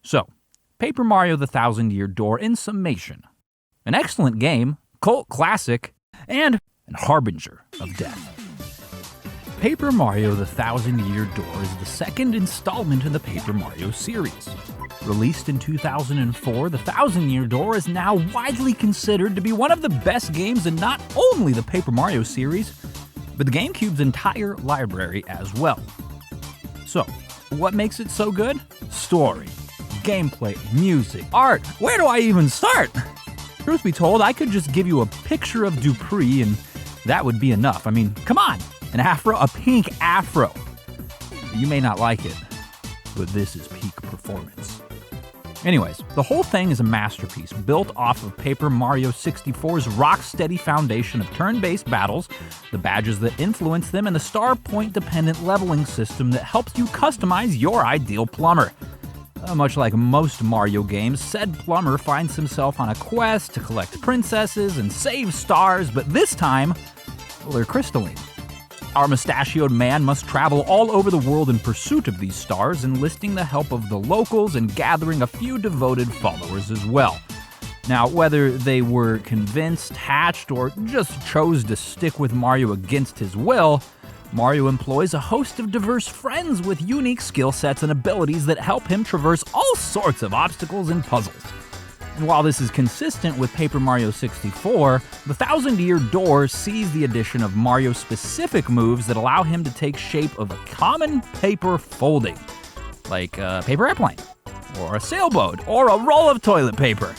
So, Paper Mario: The Thousand Year Door in summation. An excellent game, cult classic, and an harbinger of death. Paper Mario: The Thousand Year Door is the second installment in the Paper Mario series. Released in 2004, The Thousand Year Door is now widely considered to be one of the best games in not only the Paper Mario series, but the GameCube's entire library as well. So, what makes it so good? Story, gameplay, music, art. Where do I even start? Truth be told, I could just give you a picture of Dupree and that would be enough. I mean, come on, an afro, a pink afro. You may not like it, but this is peak performance. Anyways, the whole thing is a masterpiece built off of Paper Mario 64's rock-steady foundation of turn-based battles, the badges that influence them, and the star point-dependent leveling system that helps you customize your ideal plumber. Much like most Mario games, said plumber finds himself on a quest to collect princesses and save stars, but this time, well, they're crystalline. Our mustachioed man must travel all over the world in pursuit of these stars, enlisting the help of the locals and gathering a few devoted followers as well. Now, whether they were convinced, hatched, or just chose to stick with Mario against his will, Mario employs a host of diverse friends with unique skill sets and abilities that help him traverse all sorts of obstacles and puzzles. And while this is consistent with Paper Mario 64, The Thousand Year Door sees the addition of Mario-specific moves that allow him to take shape of a common paper folding, like a paper airplane, or a sailboat, or a roll of toilet paper.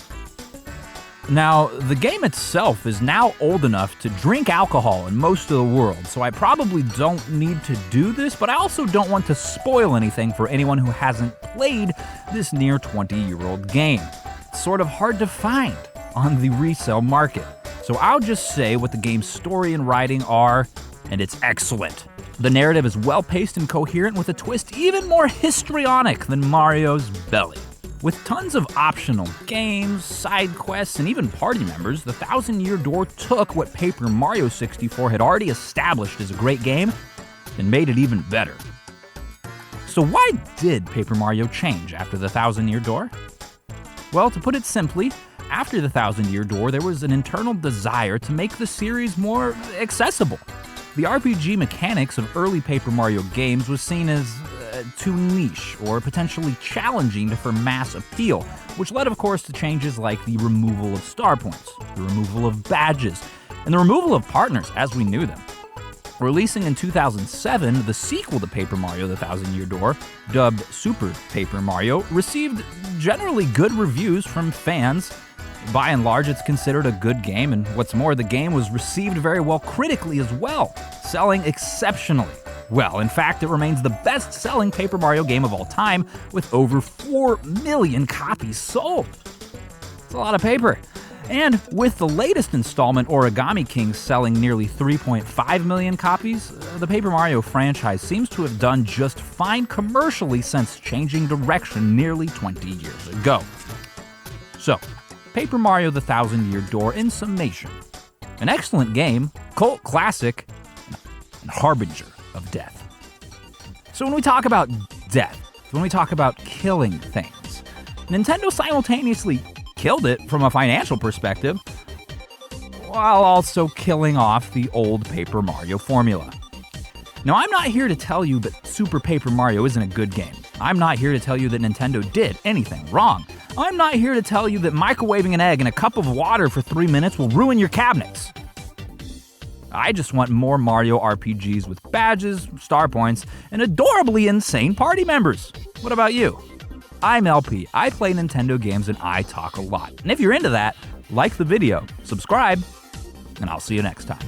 Now, the game itself is now old enough to drink alcohol in most of the world, so I probably don't need to do this, but I also don't want to spoil anything for anyone who hasn't played this near 20-year-old game. It's sort of hard to find on the resale market, so I'll just say what the game's story and writing are, and it's excellent. The narrative is well-paced and coherent with a twist even more histrionic than Mario's belly. With tons of optional games, side quests, and even party members, The Thousand Year Door took what Paper Mario 64 had already established as a great game and made it even better. So why did Paper Mario change after The Thousand Year Door? Well, to put it simply, after The Thousand Year Door, there was an internal desire to make the series more accessible. The RPG mechanics of early Paper Mario games was seen as too niche or potentially challenging for mass appeal, which led, of course, to changes like the removal of star points, the removal of badges, and the removal of partners as we knew them. Releasing in 2007, the sequel to Paper Mario: The Thousand Year Door, dubbed Super Paper Mario, received generally good reviews from fans. By and large, it's considered a good game, and what's more, the game was received very well critically as well, selling exceptionally well. In fact, it remains the best-selling Paper Mario game of all time, with over 4 million copies sold. It's a lot of paper. And with the latest installment, Origami King, selling nearly 3.5 million copies, the Paper Mario franchise seems to have done just fine commercially since changing direction nearly 20 years ago. So, Paper Mario: The Thousand Year Door in summation. An excellent game, cult classic, and harbinger of death. So when we talk about death, when we talk about killing things, Nintendo simultaneously killed it from a financial perspective, while also killing off the old Paper Mario formula. Now, I'm not here to tell you that Super Paper Mario isn't a good game. I'm not here to tell you that Nintendo did anything wrong. I'm not here to tell you that microwaving an egg in a cup of water for 3 minutes will ruin your cabinets. I just want more Mario RPGs with badges, star points, and adorably insane party members. What about you? I'm LP, I play Nintendo games and I talk a lot. And if you're into that, like the video, subscribe, and I'll see you next time.